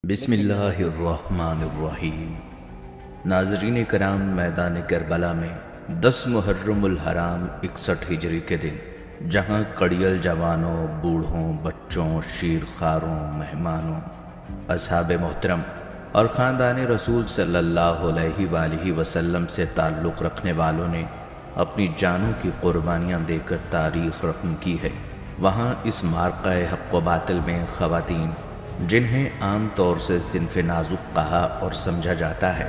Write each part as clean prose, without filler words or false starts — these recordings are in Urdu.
بسم اللہ الرحمن الرحیم۔ ناظرین کرام، میدان کربلا میں 10 محرم الحرام 61 ہجری کے دن جہاں کڑیل جوانوں، بوڑھوں، بچوں، شیر خواروں، مہمانوں، اصحاب محترم اور خاندان رسول صلی اللہ علیہ وآلہ وسلم سے تعلق رکھنے والوں نے اپنی جانوں کی قربانیاں دے کر تاریخ رقم کی ہے، وہاں اس مارکہ حق و باطل میں خواتین، جنہیں عام طور سے صنف نازک کہا اور سمجھا جاتا ہے،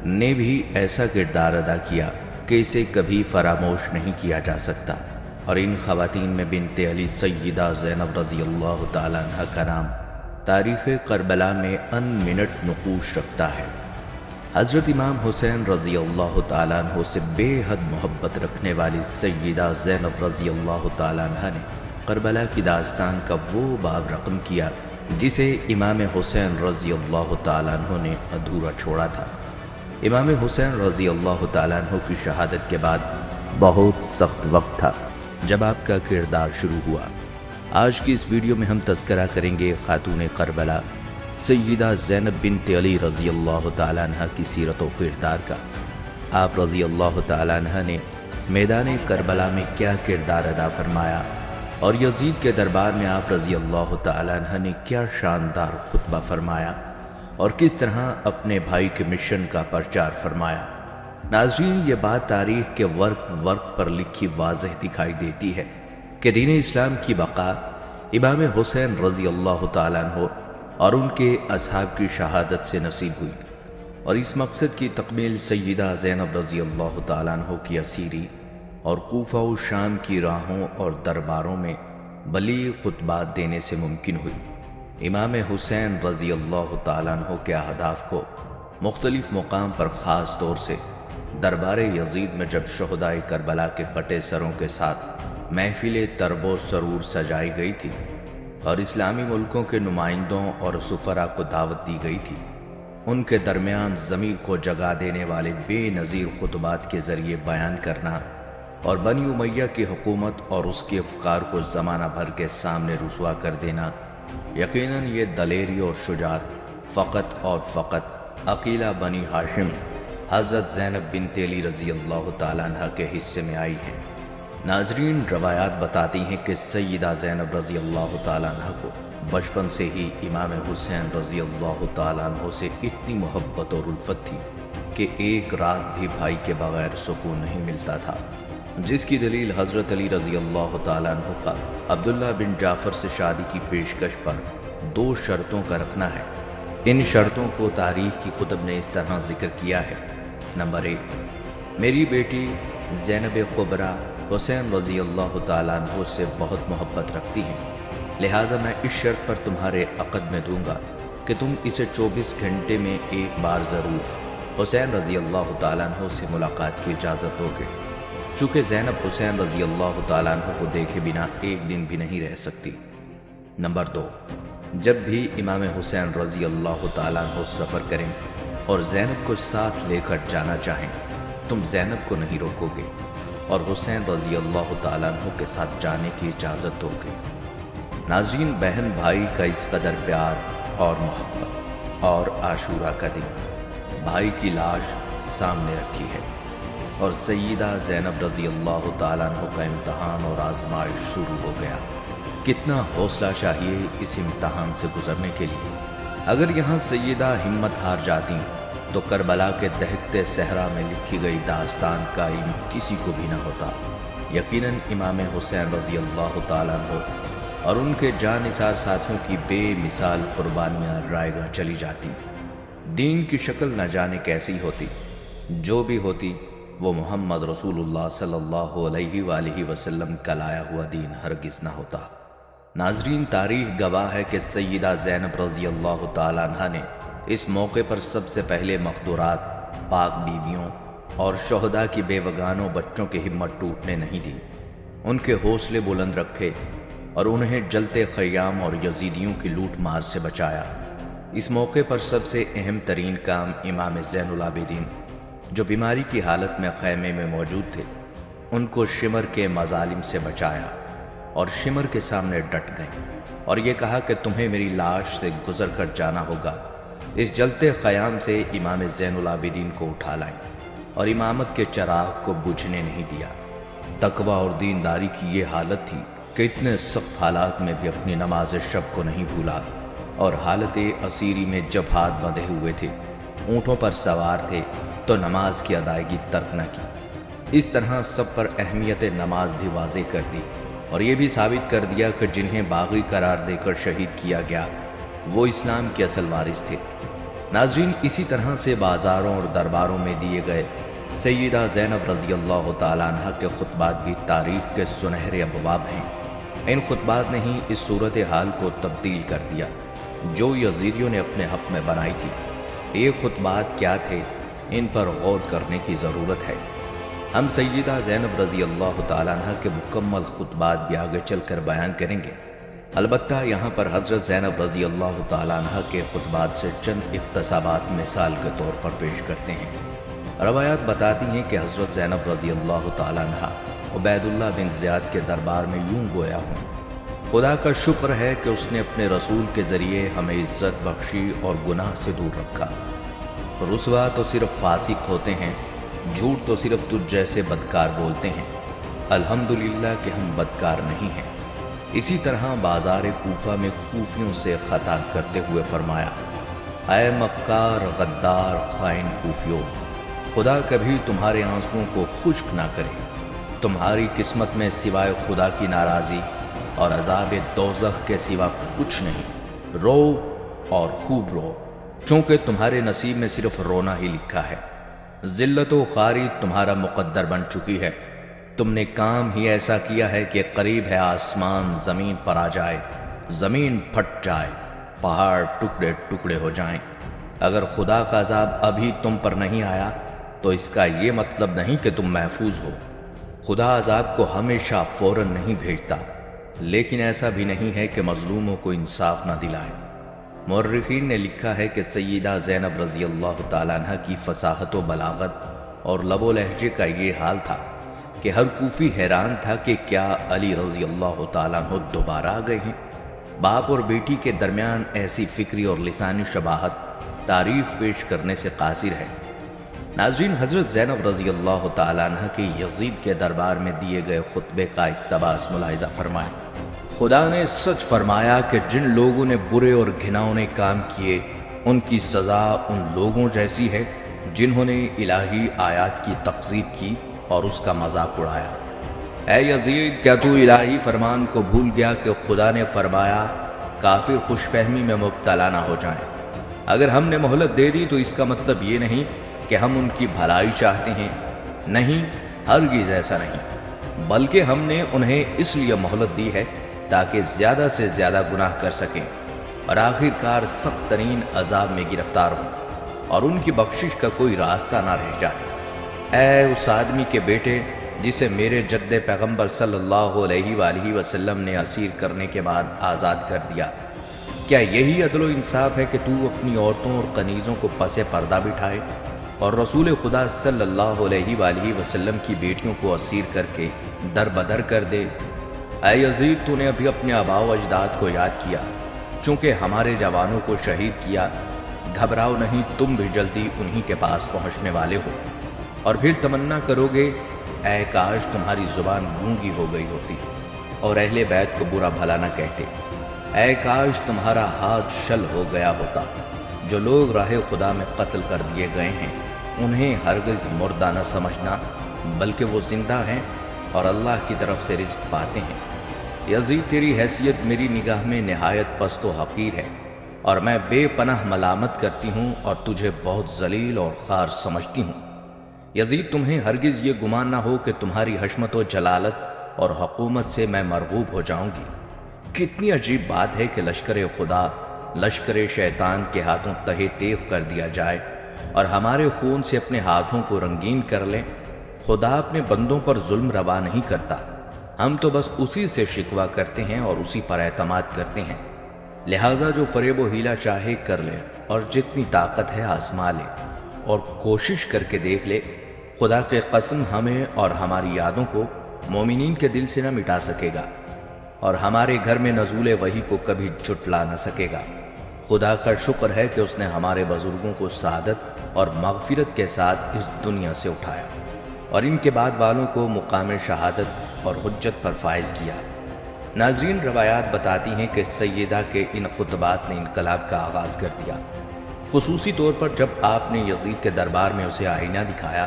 نے بھی ایسا کردار ادا کیا کہ اسے کبھی فراموش نہیں کیا جا سکتا، اور ان خواتین میں بنت علی سیدہ زینب رضی اللہ تعالیٰ عنہ کا نام تاریخ کربلا میں ان منٹ نقوش رکھتا ہے۔ حضرت امام حسین رضی اللہ تعالیٰ عنہ سے بے حد محبت رکھنے والی سیدہ زینب رضی اللہ تعالیٰ عنہ نے کربلا کی داستان کا وہ باب رقم کیا جسے امام حسین رضی اللہ تعالیٰ عنہ نے ادھورا چھوڑا تھا۔ امام حسین رضی اللہ تعالیٰ عنہ کی شہادت کے بعد بہت سخت وقت تھا جب آپ کا کردار شروع ہوا۔ آج کی اس ویڈیو میں ہم تذکرہ کریں گے خاتون کربلا سیدہ زینب بنت علی رضی اللہ تعالیٰ عنہ کی سیرت و کردار کا۔ آپ رضی اللہ تعالیٰ عنہ نے میدان کربلا میں کیا کردار ادا فرمایا، اور یزید کے دربار میں آپ رضی اللہ تعالیٰ عنہ نے کیا شاندار خطبہ فرمایا اور کس طرح اپنے بھائی کے مشن کا پرچار فرمایا۔ ناظرین، یہ بات تاریخ کے ورق پر لکھی واضح دکھائی دیتی ہے کہ دین اسلام کی بقا امام حسین رضی اللہ تعالیٰ عنہ اور ان کے اصحاب کی شہادت سے نصیب ہوئی، اور اس مقصد کی تکمیل سیدہ زینب رضی اللہ تعالیٰ عنہ کی اسیری اور کوفہ و شام کی راہوں اور درباروں میں بلیغ خطبات دینے سے ممکن ہوئی۔ امام حسین رضی اللہ تعالیٰ عنہ کے اہداف کو مختلف مقام پر، خاص طور سے دربار یزید میں جب شہدائے کربلا کے کٹے سروں کے ساتھ محفل طرب و سرور سجائی گئی تھی اور اسلامی ملکوں کے نمائندوں اور سفراء کو دعوت دی گئی تھی، ان کے درمیان ضمیر کو جگا دینے والے بے نظیر خطبات کے ذریعے بیان کرنا اور بنی امیہ کی حکومت اور اس کے افکار کو زمانہ بھر کے سامنے رسوا کر دینا، یقیناً یہ دلیری اور شجاعت فقط اور فقط عقیلہ بنی ہاشم حضرت زینب بنت علی رضی اللہ تعالیٰ عنہ کے حصے میں آئی ہے۔ ناظرین، روایات بتاتی ہیں کہ سیدہ زینب رضی اللہ تعالیٰ عنہ کو بچپن سے ہی امام حسین رضی اللہ تعالیٰ عنہ سے اتنی محبت اور الفت تھی کہ ایک رات بھی بھائی کے بغیر سکون نہیں ملتا تھا، جس کی دلیل حضرت علی رضی اللہ تعالیٰ عنہ کا عبداللہ بن جعفر سے شادی کی پیشکش پر 2 شرطوں کا رکھنا ہے۔ ان شرطوں کو تاریخ کی کتب نے اس طرح ذکر کیا ہے۔ نمبر 1، میری بیٹی زینب کبریٰ حسین رضی اللہ تعالیٰ عنہ سے بہت محبت رکھتی ہیں، لہٰذا میں اس شرط پر تمہارے عقد میں دوں گا کہ تم اسے 24 گھنٹے میں ایک بار ضرور حسین رضی اللہ تعالیٰ عنہ سے ملاقات کی اجازت دو گے، چونکہ زینب حسین رضی اللہ تعالیٰ عنہ کو دیکھے بنا ایک دن بھی نہیں رہ سکتی۔ نمبر 2، جب بھی امام حسین رضی اللہ تعالیٰ عنہ سفر کریں اور زینب کو ساتھ لے کر جانا چاہیں، تم زینب کو نہیں روکو گے اور حسین رضی اللہ تعالیٰ عنہ کے ساتھ جانے کی اجازت دو گے۔ ناظرین، بہن بھائی کا اس قدر پیار اور محبت، اور عاشورہ کا دن بھائی کی لاش سامنے رکھی ہے اور سیدہ زینب رضی اللہ تعالیٰ عنہ کا امتحان اور آزمائش شروع ہو گیا۔ کتنا حوصلہ چاہیے اس امتحان سے گزرنے کے لیے۔ اگر یہاں سیدہ ہمت ہار جاتی تو کربلا کے دہکتے صحرا میں لکھی گئی داستان کا علم کسی کو بھی نہ ہوتا۔ یقیناً امام حسین رضی اللہ تعالیٰ عنہ اور ان کے جانثار ساتھیوں کی بے مثال قربانیاں رائے گاں چلی جاتی۔ دین کی شکل نہ جانے کیسی ہوتی، جو بھی ہوتی وہ محمد رسول اللہ صلی اللہ علیہ وآلہ وسلم کا لایا ہوا دین ہرگز نہ ہوتا۔ ناظرین، تاریخ گواہ ہے کہ سیدہ زینب رضی اللہ تعالیٰ عنہ نے اس موقع پر سب سے پہلے مخدورات، پاک بیویوں اور شہداء کی بیوگانوں بچوں کی ہمت ٹوٹنے نہیں دی، ان کے حوصلے بلند رکھے اور انہیں جلتے خیام اور یزیدیوں کی لوٹ مار سے بچایا۔ اس موقع پر سب سے اہم ترین کام امام زین العابدین، جو بیماری کی حالت میں خیمے میں موجود تھے، ان کو شمر کے مظالم سے بچایا اور شمر کے سامنے ڈٹ گئیں اور یہ کہا کہ تمہیں میری لاش سے گزر کر جانا ہوگا اس جلتے خیام سے امام زین العابدین کو اٹھا لائیں اور امامت کے چراغ کو بجھنے نہیں دیا۔ تقوی اور دینداری کی یہ حالت تھی کہ اتنے سخت حالات میں بھی اپنی نماز شب کو نہیں بھولا، اور حالت اسیری میں جب ہاتھ بندھے ہوئے تھے، اونٹوں پر سوار تھے، تو نماز کی ادائیگی ترک نہ کی۔ اس طرح سب پر اہمیت نماز بھی واضح کر دی، اور یہ بھی ثابت کر دیا کہ جنہیں باغی قرار دے کر شہید کیا گیا وہ اسلام کے اصل وارث تھے۔ ناظرین، اسی طرح سے بازاروں اور درباروں میں دیے گئے سیدہ زینب رضی اللہ تعالیٰ عنہ کے خطبات بھی تاریخ کے سنہرے ابواب ہیں۔ ان خطبات نے ہی اس صورتحال کو تبدیل کر دیا جو یزیدیوں نے اپنے حق میں بنائی تھی۔ یہ خطبات کیا تھے، ان پر غور کرنے کی ضرورت ہے۔ ہم سیدہ زینب رضی اللہ تعالیٰ عنہ کے مکمل خطبات بھی آگے چل کر بیان کریں گے، البتہ یہاں پر حضرت زینب رضی اللہ تعالیٰ عنہ کے خطبات سے چند اقتباسات مثال کے طور پر پیش کرتے ہیں۔ روایات بتاتی ہیں کہ حضرت زینب رضی اللہ تعالیٰ عنہ عبید اللہ بن زیاد کے دربار میں یوں گویا ہوں: خدا کا شکر ہے کہ اس نے اپنے رسول کے ذریعے ہمیں عزت بخشی اور گناہ سے دور رکھا۔ رسوا تو صرف فاسق ہوتے ہیں، جھوٹ تو صرف تجھ جیسے بدکار بولتے ہیں، الحمدللہ کہ ہم بدکار نہیں ہیں۔ اسی طرح بازار کوفہ میں کوفیوں سے خطاب کرتے ہوئے فرمایا: اے مکار، غدار، خائن کوفیوں، خدا کبھی تمہارے آنسوؤں کو خشک نہ کرے۔ تمہاری قسمت میں سوائے خدا کی ناراضی اور عذاب دوزخ کے سوا کچھ نہیں۔ رو اور خوب رو، چونکہ تمہارے نصیب میں صرف رونا ہی لکھا ہے۔ ذلت و خواری تمہارا مقدر بن چکی ہے۔ تم نے کام ہی ایسا کیا ہے کہ قریب ہے آسمان زمین پر آ جائے، زمین پھٹ جائے، پہاڑ ٹکڑے ٹکڑے ہو جائیں۔ اگر خدا کا عذاب ابھی تم پر نہیں آیا تو اس کا یہ مطلب نہیں کہ تم محفوظ ہو۔ خدا عذاب کو ہمیشہ فوراً نہیں بھیجتا، لیکن ایسا بھی نہیں ہے کہ مظلوموں کو انصاف نہ دلائے۔ مورخین نے لکھا ہے کہ سیدہ زینب رضی اللہ تعالیٰ عنہ کی فصاحت و بلاغت اور لب و لہجے کا یہ حال تھا کہ ہر کوفی حیران تھا کہ کیا علی رضی اللہ تعالیٰ عنہ دوبارہ آ گئے ہیں۔ باپ اور بیٹی کے درمیان ایسی فکری اور لسانی شباہت تاریخ پیش کرنے سے قاصر ہے۔ ناظرین، حضرت زینب رضی اللہ تعالیٰ عنہ کے یزید کے دربار میں دیے گئے خطبے کا اقتباس ملاحظہ فرمائیں: خدا نے سچ فرمایا کہ جن لوگوں نے برے اور گھناؤنے کام کیے ان کی سزا ان لوگوں جیسی ہے جنہوں نے الہی آیات کی تکذیب کی اور اس کا مذاق اڑایا۔ اے یزید، کیا تو الہی فرمان کو بھول گیا کہ خدا نے فرمایا کافر خوش فہمی میں مبتلا نہ ہو جائیں؟ اگر ہم نے مہلت دے دی تو اس کا مطلب یہ نہیں کہ ہم ان کی بھلائی چاہتے ہیں، نہیں، ہرگز ایسا نہیں، بلکہ ہم نے انہیں اس لیے مہلت دی ہے تاکہ زیادہ سے زیادہ گناہ کر سکیں اور آخر کار سخت ترین عذاب میں گرفتار ہوں اور ان کی بخشش کا کوئی راستہ نہ رہ جائے۔ اے اس آدمی کے بیٹے جسے میرے جد پیغمبر صلی اللہ علیہ وآلہ وسلم نے اسیر کرنے کے بعد آزاد کر دیا، کیا یہی عدل و انصاف ہے کہ تو اپنی عورتوں اور کنیزوں کو پس پردہ بٹھائے اور رسول خدا صلی اللہ علیہ وآلہ وسلم کی بیٹیوں کو اسیر کر کے در بدر کر دے؟ اے یزید، تو نے ابھی اپنے آباء و اجداد کو یاد کیا، چونکہ ہمارے جوانوں کو شہید کیا۔ گھبراؤ نہیں، تم بھی جلدی انہی کے پاس پہنچنے والے ہو، اور پھر تمنا کرو گے اے کاش تمہاری زبان گونگی ہو گئی ہوتی اور اہل بیت کو برا بھلا نہ کہتے، اے کاش تمہارا ہاتھ شل ہو گیا ہوتا۔ جو لوگ راہ خدا میں قتل کر دیے گئے ہیں انہیں ہرگز مردہ نہ سمجھنا، بلکہ وہ زندہ ہیں اور اللہ کی طرف سے رزق پاتے ہیں۔ یزید، تیری حیثیت میری نگاہ میں نہایت پست و حقیر ہے اور میں بے پناہ ملامت کرتی ہوں اور تجھے بہت ذلیل اور خوار سمجھتی ہوں۔ یزید، تمہیں ہرگز یہ گمان نہ ہو کہ تمہاری حشمت و جلالت اور حکومت سے میں مرغوب ہو جاؤں گی۔ کتنی عجیب بات ہے کہ لشکر خدا لشکر شیطان کے ہاتھوں تہے تیغ کر دیا جائے اور ہمارے خون سے اپنے ہاتھوں کو رنگین کر لیں۔ خدا اپنے بندوں پر ظلم روا نہیں کرتا، ہم تو بس اسی سے شکوہ کرتے ہیں اور اسی پر اعتماد کرتے ہیں۔ لہٰذا جو فریب و حیلہ چاہے کر لے اور جتنی طاقت ہے آزما لے اور کوشش کر کے دیکھ لے، خدا کے قسم ہمیں اور ہماری یادوں کو مومنین کے دل سے نہ مٹا سکے گا اور ہمارے گھر میں نزول وحی کو کبھی جھٹلا نہ سکے گا۔ خدا کا شکر ہے کہ اس نے ہمارے بزرگوں کو سعادت اور مغفرت کے ساتھ اس دنیا سے اٹھایا اور ان کے بعد والوں کو مقام شہادت اور حجت پر فائز کیا۔ ناظرین، روایات بتاتی ہیں کہ سیدہ کے ان خطبات نے انقلاب کا آغاز کر دیا، خصوصی طور پر جب آپ نے یزید کے دربار میں اسے آئینہ دکھایا،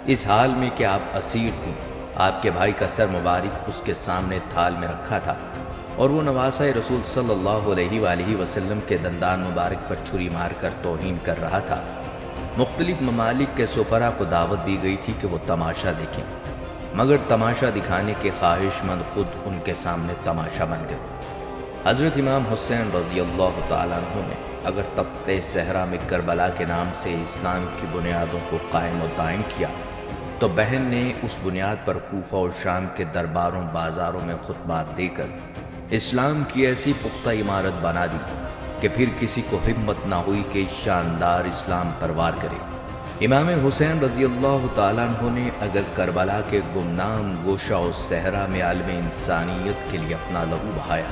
اس حال میں کہ آپ اسیر تھیں۔ آپ کے بھائی کا سر مبارک اس کے سامنے تھال میں رکھا تھا اور وہ نواسہ رسول صلی اللہ علیہ وآلہ وسلم کے دندان مبارک پر چھری مار کر توہین کر رہا تھا۔ مختلف ممالک کے سفراء کو دعوت دی گئی تھی کہ وہ تماشا دیکھیں، مگر تماشا دکھانے کے خواہش مند خود ان کے سامنے تماشا بن گئے۔ حضرت امام حسین رضی اللہ تعالیٰ عنہ نے اگر تپت صحرا میں کربلا کے نام سے اسلام کی بنیادوں کو قائم و دائم کیا، تو بہن نے اس بنیاد پر کوفہ و شام کے درباروں بازاروں میں خطبات دے کر اسلام کی ایسی پختہ عمارت بنا دی کہ پھر کسی کو ہمت نہ ہوئی کہ شاندار اسلام پروار کرے۔ امام حسین رضی اللہ تعالیٰ عنہ نے اگر کربلا کے گمنام گوشہ و صحرا میں عالم انسانیت کے لیے اپنا لہو بہایا،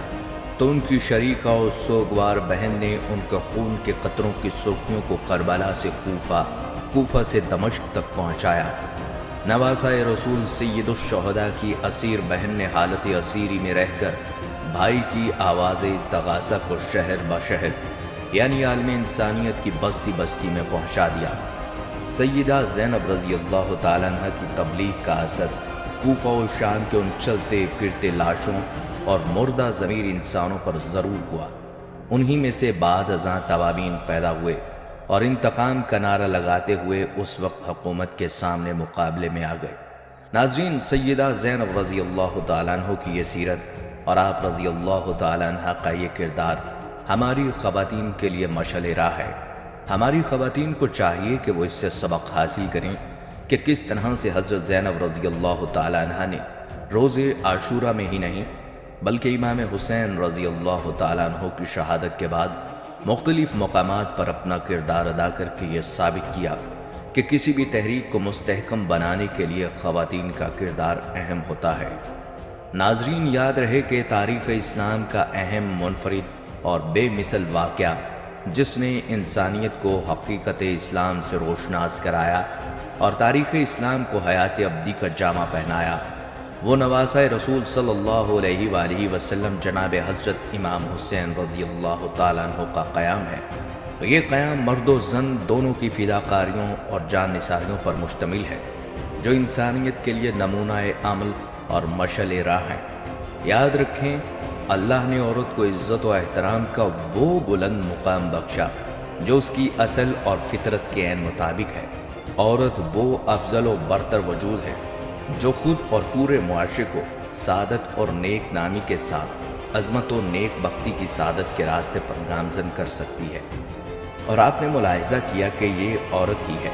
تو ان کی شریکہ و سوگوار بہن نے ان کے خون کے قطروں کی سرخیوں کو کربلا سے کوفہ سے دمشق تک پہنچایا۔ نواسہ رسول سید الشہداء کی اسیر بہن نے حالت اسیری میں رہ کر بھائی کی آواز استغاثہ کو شہر بشہر یعنی عالم انسانیت کی بستی بستی میں پہنچا دیا۔ سیدہ زینب رضی اللہ تعالیٰ عنہ کی تبلیغ کا اثر کوفہ و شام کے ان چلتے پھرتے لاشوں اور مردہ ضمیر انسانوں پر ضرور ہوا۔ انہی میں سے بعد ازاں توابین پیدا ہوئے اور انتقام کا نعرہ لگاتے ہوئے اس وقت حکومت کے سامنے مقابلے میں آ گئے۔ ناظرین، سیدہ زینب رضی اللہ تعالیٰ عنہ کی یہ سیرت اور آپ رضی اللہ تعالیٰ عنہ کا یہ کردار ہماری خواتین کے لیے مشعل راہ ہے۔ ہماری خواتین کو چاہیے کہ وہ اس سے سبق حاصل کریں کہ کس طرح سے حضرت زینب رضی اللہ تعالیٰ عنہ نے روز عاشورہ میں ہی نہیں بلکہ امام حسین رضی اللہ تعالیٰ عنہ کی شہادت کے بعد مختلف مقامات پر اپنا کردار ادا کر کے یہ ثابت کیا کہ کسی بھی تحریک کو مستحکم بنانے کے لیے خواتین کا کردار اہم ہوتا ہے۔ ناظرین، یاد رہے کہ تاریخ اسلام کا اہم، منفرد اور بے مثل واقعہ جس نے انسانیت کو حقیقت اسلام سے روشناس کرایا اور تاریخ اسلام کو حیات ابدی کا جامہ پہنایا، وہ نواسہ رسول صلی اللہ علیہ وآلہ وسلم جناب حضرت امام حسین رضی اللہ تعالیٰ عنہ کا قیام ہے۔ یہ قیام مرد و زن دونوں کی فداکاریوں اور جان نثاریوں پر مشتمل ہے، جو انسانیت کے لیے نمونہ عمل اور مشعل راہ ہیں۔ یاد رکھیں، اللہ نے عورت کو عزت و احترام کا وہ بلند مقام بخشا جو اس کی اصل اور فطرت کے عین مطابق ہے۔ عورت وہ افضل و برتر وجود ہے جو خود اور پورے معاشرے کو سعادت اور نیک نامی کے ساتھ عظمت و نیک بختی کی سعادت کے راستے پر گامزن کر سکتی ہے۔ اور آپ نے ملاحظہ کیا کہ یہ عورت ہی ہے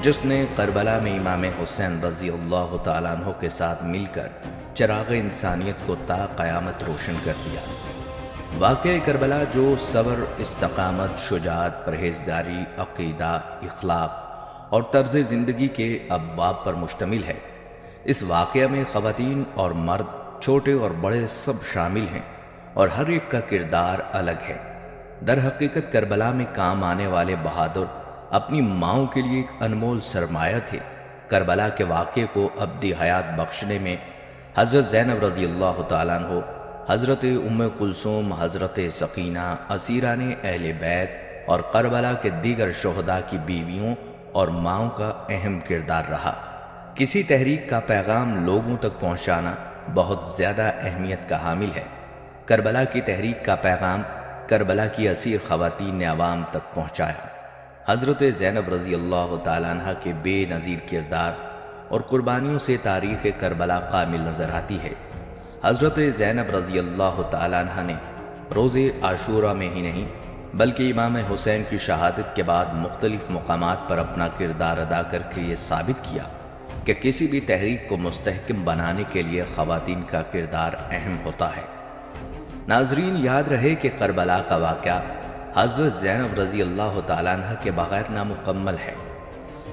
جس نے کربلا میں امام حسین رضی اللہ تعالیٰ عنہ کے ساتھ مل کر چراغ انسانیت کو تا قیامت روشن کر دیا۔ واقعہ کربلا جو صبر، استقامت، شجاعت، پرہیزگاری، عقیدہ، اخلاق اور طرز زندگی کے ابواب پر مشتمل ہے، اس واقعہ میں خواتین اور مرد، چھوٹے اور بڑے سب شامل ہیں اور ہر ایک کا کردار الگ ہے۔ در حقیقت کربلا میں کام آنے والے بہادر اپنی ماؤں کے لیے ایک انمول سرمایہ تھے۔ کربلا کے واقعے کو ابدی حیات بخشنے میں حضرت زینب رضی اللہ تعالیٰ عنہ، حضرت ام کلثوم، حضرت سکینہ، اسیران اہل بیت اور کربلا کے دیگر شہداء کی بیویوں اور ماؤں کا اہم کردار رہا۔ کسی تحریک کا پیغام لوگوں تک پہنچانا بہت زیادہ اہمیت کا حامل ہے۔ کربلا کی تحریک کا پیغام کربلا کی اسیر خواتین نے عوام تک پہنچایا۔ حضرت زینب رضی اللہ تعالیٰ عنہ کے بے نظیر کردار اور قربانیوں سے تاریخ کربلا کامل نظر آتی ہے۔ حضرت زینب رضی اللہ تعالیٰ عنہ نے روز عاشورہ میں ہی نہیں بلکہ امام حسین کی شہادت کے بعد مختلف مقامات پر اپنا کردار ادا کر کے یہ ثابت کیا کہ کسی بھی تحریک کو مستحکم بنانے کے لیے خواتین کا کردار اہم ہوتا ہے۔ ناظرین، یاد رہے کہ کربلا کا واقعہ حضرت زینب رضی اللہ تعالیٰ عنہ کے بغیر نامکمل ہے۔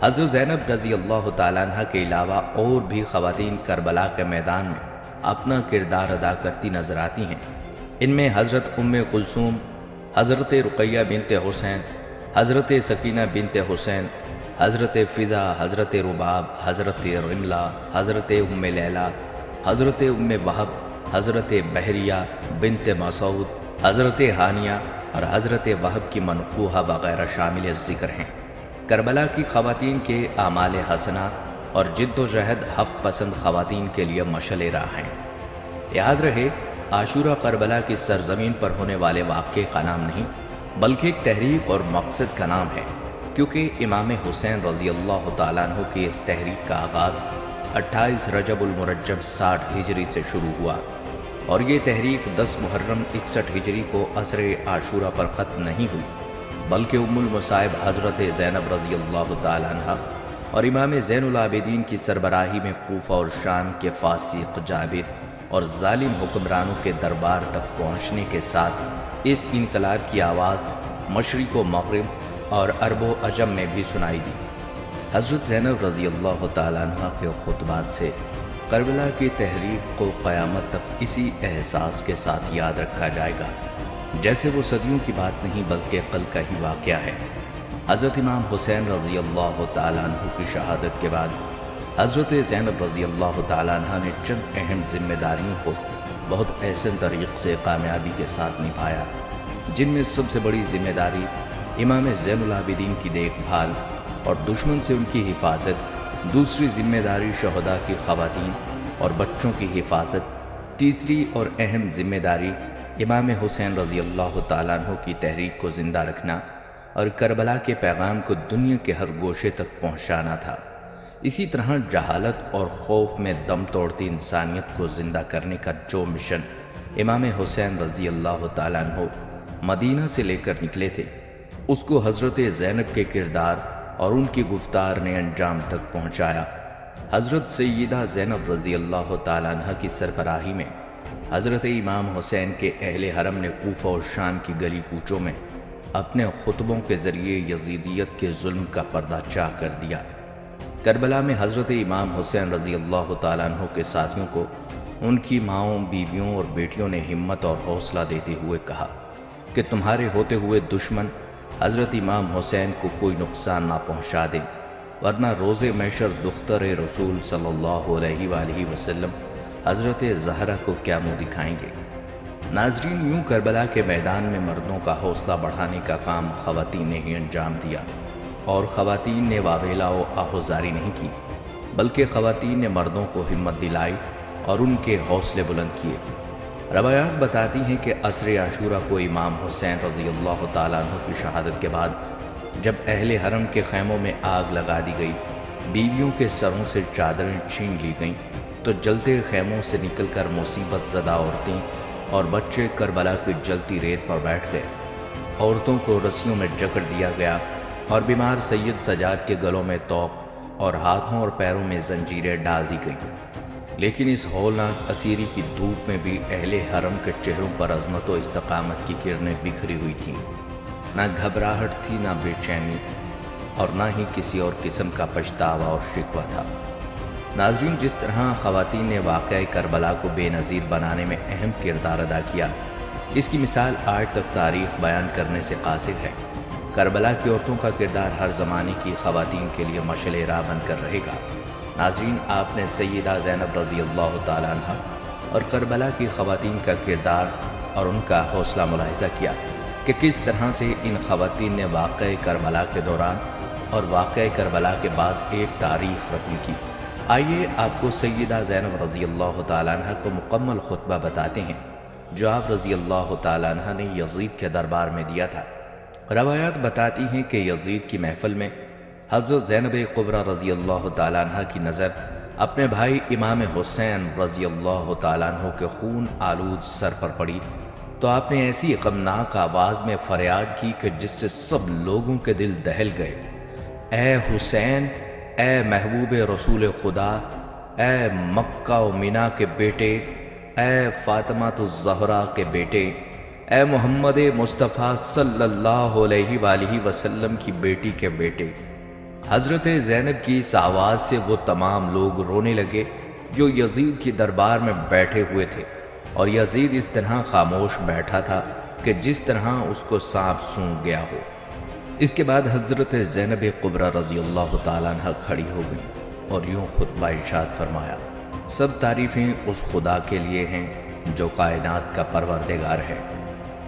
حضرت زینب رضی اللہ تعالیٰ عنہ کے علاوہ اور بھی خواتین کربلا کے میدان میں اپنا کردار ادا کرتی نظر آتی ہیں۔ ان میں حضرت ام کلثوم، حضرت رقیہ بنت حسین، حضرت سکینہ بنت حسین، حضرت فضا، حضرت رباب، حضرت رملہ، حضرت ام لیلہ، حضرت ام وہب، حضرت بحریہ بنت مسعود، حضرت ہانیہ اور حضرت وہب کی منقوحہ وغیرہ شامل ذکر ہیں۔ کربلا کی خواتین کے اعمال حسنہ اور جد و جہد حق پسند خواتین کے لیے مشعل راہ ہیں۔ یاد رہے، عاشورہ کربلا کی سرزمین پر ہونے والے واقعے کا نام نہیں بلکہ ایک تحریک اور مقصد کا نام ہے، کیونکہ امام حسین رضی اللہ تعالیٰ عنہ کی اس تحریک کا آغاز 28 رجب المرجب 60 ہجری سے شروع ہوا، اور یہ تحریک 10 محرم 61 ہجری کو عصر عاشورہ پر ختم نہیں ہوئی، بلکہ ام المصائب حضرت زینب رضی اللہ تعالیٰ عنہ اور امام زین العابدین کی سربراہی میں کوفہ اور شام کے فاسق جابر اور ظالم حکمرانوں کے دربار تک پہنچنے کے ساتھ اس انقلاب کی آواز مشرق و مغرب اور عرب و عجم میں بھی سنائی دی۔ حضرت زینب رضی اللہ تعالیٰ عنہ کے خطبات سے کربلا کی تحریک کو قیامت تک اسی احساس کے ساتھ یاد رکھا جائے گا جیسے وہ صدیوں کی بات نہیں بلکہ کل کا ہی واقعہ ہے۔ حضرت امام حسین رضی اللہ تعالیٰ عنہ کی شہادت کے بعد حضرت زینب رضی اللہ تعالیٰ عنہ نے چند اہم ذمہ داریوں کو بہت احسن طریق سے کامیابی کے ساتھ نبھایا، جن میں سب سے بڑی ذمہ داری امام زین العابدین کی دیکھ بھال اور دشمن سے ان کی حفاظت، دوسری ذمہ داری شہداء کی خواتین اور بچوں کی حفاظت، تیسری اور اہم ذمہ داری امام حسین رضی اللہ تعالیٰ عنہ کی تحریک کو زندہ رکھنا اور کربلا کے پیغام کو دنیا کے ہر گوشے تک پہنچانا تھا۔ اسی طرح جہالت اور خوف میں دم توڑتی انسانیت کو زندہ کرنے کا جو مشن امام حسین رضی اللہ تعالیٰ عنہ مدینہ سے لے کر نکلے تھے، اس کو حضرت زینب کے کردار اور ان کی گفتار نے انجام تک پہنچایا۔ حضرت سیدہ زینب رضی اللہ تعالیٰ عنہ کی سربراہی میں حضرت امام حسین کے اہل حرم نے کوفہ اور شام کی گلی کوچوں میں اپنے خطبوں کے ذریعے یزیدیت کے ظلم کا پردہ چاک کر دیا۔ کربلا میں حضرت امام حسین رضی اللہ تعالیٰ عنہ کے ساتھیوں کو ان کی ماؤں، بیویوں اور بیٹیوں نے ہمت اور حوصلہ دیتے ہوئے کہا کہ تمہارے ہوتے ہوئے دشمن حضرت امام حسین کو کوئی نقصان نہ پہنچا دے، ورنہ روز محشر دختر رسول صلی اللہ علیہ وآلہ وسلم حضرت زہرا کو کیا منہ دکھائیں گے۔ ناظرین، یوں کربلا کے میدان میں مردوں کا حوصلہ بڑھانے کا کام خواتین نے ہی انجام دیا، اور خواتین نے واویلا و آہوزاری نہیں کی بلکہ خواتین نے مردوں کو ہمت دلائی اور ان کے حوصلے بلند کیے۔ روایات بتاتی ہیں کہ عصر عاشورہ کو امام حسین رضی اللہ تعالیٰ عنہ کی شہادت کے بعد جب اہل حرم کے خیموں میں آگ لگا دی گئی، بیویوں کے سروں سے چادریں چھین لی گئیں، تو جلتے خیموں سے نکل کر مصیبت زدہ عورتیں اور بچے کربلا کی جلتی ریت پر بیٹھ گئے۔ عورتوں کو رسیوں میں جکڑ دیا گیا اور بیمار سید سجاد کے گلوں میں طوق اور ہاتھوں اور پیروں میں زنجیریں ڈال دی گئیں۔ لیکن اس ہولناک اسیری کی دھوپ میں بھی اہل حرم کے چہروں پر عظمت و استقامت کی کرنیں بکھری ہوئی تھیں۔ نہ گھبراہٹ تھی، نہ بے چینی، اور نہ ہی کسی اور قسم کا پچھتاوا اور شکوہ تھا۔ ناظرین، جس طرح خواتین نے واقعہ کربلا کو بے نظیر بنانے میں اہم کردار ادا کیا، اس کی مثال آج تک تاریخ بیان کرنے سے قاصر ہے۔ کربلا کی عورتوں کا کردار ہر زمانے کی خواتین کے لیے مشعل راہ بن کر رہے گا۔ ناظرین، آپ نے سیدہ زینب رضی اللہ تعالیٰ عنہ اور کربلا کی خواتین کا کردار اور ان کا حوصلہ ملاحظہ کیا کہ کس طرح سے ان خواتین نے واقعہ کربلا کے دوران اور واقعہ کربلا کے بعد ایک تاریخ رقم کی۔ آئیے آپ کو سیدہ زینب رضی اللہ تعالیٰ عنہ کو مکمل خطبہ بتاتے ہیں جو آپ رضی اللہ تعالیٰ عنہ نے یزید کے دربار میں دیا تھا۔ روایات بتاتی ہیں کہ یزید کی محفل میں حضرت زینب کبریٰ رضی اللہ تعالیٰ عنہ کی نظر اپنے بھائی امام حسین رضی اللہ تعالیٰ عنہ کے خون آلود سر پر پڑی تو آپ نے ایسی غمناک آواز میں فریاد کی کہ جس سے سب لوگوں کے دل دہل گئے۔ اے حسین، اے محبوب رسول خدا، اے مکہ و مینا کے بیٹے، اے فاطمہ الزہرا کے بیٹے، اے محمد مصطفیٰ صلی اللہ علیہ وآلہ وسلم کی بیٹی کے بیٹے۔ حضرت زینب کی اس آواز سے وہ تمام لوگ رونے لگے جو یزید کی دربار میں بیٹھے ہوئے تھے، اور یزید اس طرح خاموش بیٹھا تھا کہ جس طرح اس کو سانپ سونگھ گیا ہو۔ اس کے بعد حضرت زینب کبریٰ رضی اللہ تعالیٰ عنہ کھڑی ہو گئیں اور یوں خطبہ ارشاد فرمایا: سب تعریفیں اس خدا کے لیے ہیں جو کائنات کا پروردگار ہے،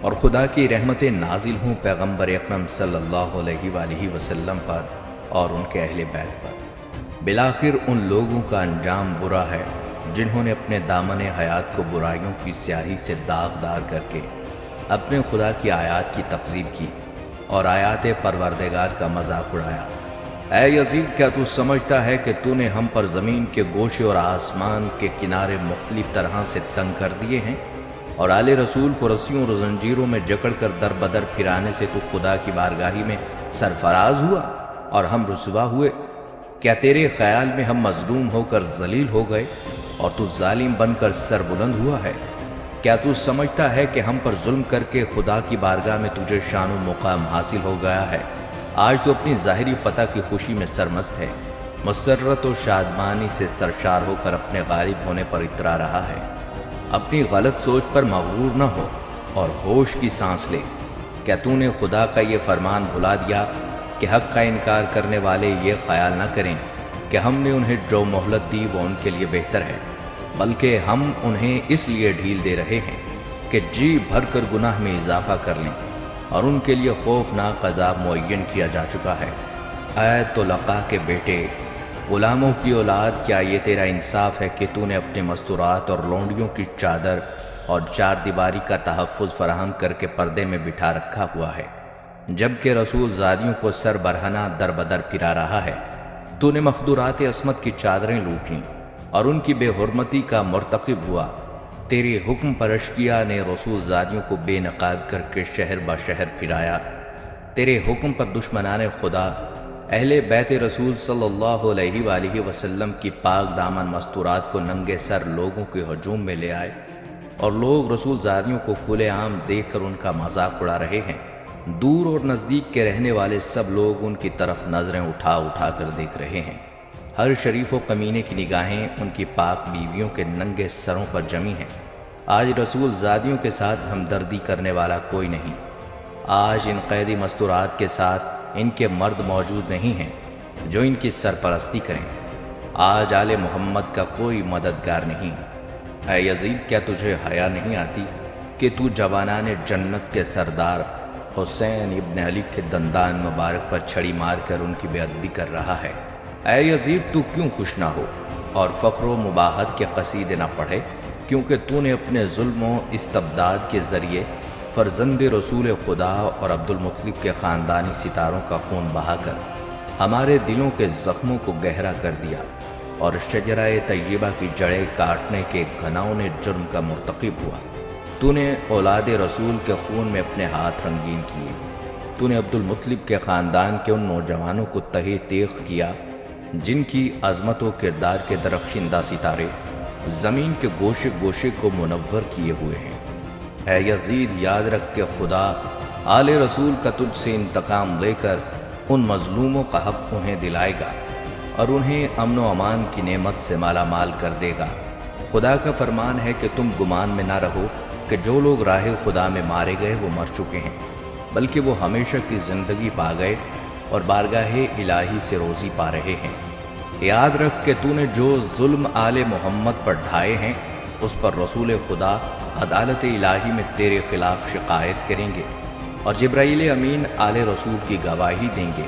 اور خدا کی رحمتیں نازل ہوں پیغمبر اکرم صلی اللہ علیہ وآلہ وسلم پر اور ان کے اہل بیت پر۔ بالآخر ان لوگوں کا انجام برا ہے جنہوں نے اپنے دامن حیات کو برائیوں کی سیاہی سے داغدار کر کے اپنے خدا کی آیات کی تکذیب کی اور آیات پروردگار کا مذاق اڑایا۔ اے یزید، کیا تو سمجھتا ہے کہ تو نے ہم پر زمین کے گوشے اور آسمان کے کنارے مختلف طرح سے تنگ کر دیے ہیں، اور آل رسول کو رسیوں اور زنجیروں میں جکڑ کر در بدر پھرانے سے تو خدا کی بارگاہی میں سرفراز ہوا اور ہم رسوا ہوئے؟ کیا تیرے خیال میں ہم مظلوم ہو کر ذلیل ہو گئے اور تو ظالم بن کر سر بلند ہوا ہے؟ کیا تو سمجھتا ہے کہ ہم پر ظلم کر کے خدا کی بارگاہ میں تجھے شان و مقام حاصل ہو گیا ہے؟ آج تو اپنی ظاہری فتح کی خوشی میں سرمست ہے، مسرت و شادمانی سے سرشار ہو کر اپنے غالب ہونے پر اترا رہا ہے۔ اپنی غلط سوچ پر مغرور نہ ہو اور ہوش کی سانس لے۔ کیا تو نے خدا کا یہ فرمان بھلا دیا کہ حق کا انکار کرنے والے یہ خیال نہ کریں کہ ہم نے انہیں جو مہلت دی وہ ان کے لیے بہتر ہے، بلکہ ہم انہیں اس لیے ڈھیل دے رہے ہیں کہ جی بھر کر گناہ میں اضافہ کر لیں، اور ان کے لیے خوفناک عذاب معین کیا جا چکا ہے۔ اے طلقاء کے بیٹے، غلاموں کی اولاد، کیا یہ تیرا انصاف ہے کہ تو نے اپنے مستورات اور لونڈیوں کی چادر اور چار دیواری کا تحفظ فراہم کر کے پردے میں بٹھا رکھا ہوا ہے، جبکہ رسول زادیوں کو سر برہنہ در بدر پھرا رہا ہے؟ تو نے مخدورات عصمت کی چادریں لوٹ لیں اور ان کی بے حرمتی کا مرتکب ہوا۔ تیری حکم پر اشقیا نے رسول زادیوں کو بے نقاب کر کے شہر با شہر پھرایا۔ تیرے حکم پر دشمنان خدا اہل بیت رسول صلی اللہ علیہ وآلہ وسلم کی پاک دامن مستورات کو ننگے سر لوگوں کے ہجوم میں لے آئے، اور لوگ رسول زادیوں کو کھلے عام دیکھ کر ان کا مذاق اڑا رہے ہیں۔ دور اور نزدیک کے رہنے والے سب لوگ ان کی طرف نظریں اٹھا اٹھا کر دیکھ رہے ہیں۔ ہر شریف و کمینے کی نگاہیں ان کی پاک بیویوں کے ننگے سروں پر جمی ہیں۔ آج رسول زادیوں کے ساتھ ہمدردی کرنے والا کوئی نہیں۔ آج ان قیدی مستورات کے ساتھ ان کے مرد موجود نہیں ہیں جو ان کی سرپرستی کریں۔ آج آل محمد کا کوئی مددگار نہیں۔ اے یزید، کیا تجھے حیا نہیں آتی کہ تو جوانان جنت کے سردار حسین ابن علی کے دندان مبارک پر چھڑی مار کر ان کی بے ادبی کر رہا ہے؟ اے یزید، تو کیوں خوش نہ ہو اور فخر و مباحت کے قصیدے نہ پڑھے، کیونکہ تو نے اپنے ظلم و استبداد کے ذریعے فرزند رسول خدا اور عبد المطلب کے خاندانی ستاروں کا خون بہا کر ہمارے دلوں کے زخموں کو گہرا کر دیا، اور شجرہ طیبہ کی جڑیں کاٹنے کے گھناؤنے جرم کا مرتکب ہوا۔ تو نے اولاد رسول کے خون میں اپنے ہاتھ رنگین کیے۔ تو نے عبد المطلب کے خاندان کے ان نوجوانوں کو تہی تیغ کیا جن کی عظمت و کردار کے درخشندہ ستارے زمین کے گوشے گوشے کو منور کیے ہوئے ہیں۔ اے یزید، یاد رکھ کہ خدا آل رسول کا تجھ سے انتقام لے کر ان مظلوموں کا حق انہیں دلائے گا اور انہیں امن و امان کی نعمت سے مالا مال کر دے گا۔ خدا کا فرمان ہے کہ تم گمان میں نہ رہو کہ جو لوگ راہ خدا میں مارے گئے وہ مر چکے ہیں، بلکہ وہ ہمیشہ کی زندگی پا گئے اور بارگاہ الہی سے روزی پا رہے ہیں۔ یاد رکھ کہ تو نے جو ظلم آل محمد پر ڈھائے ہیں اس پر رسول خدا عدالت الہی میں تیرے خلاف شکایت کریں گے، اور جبرائیل امین آل رسول کی گواہی دیں گے۔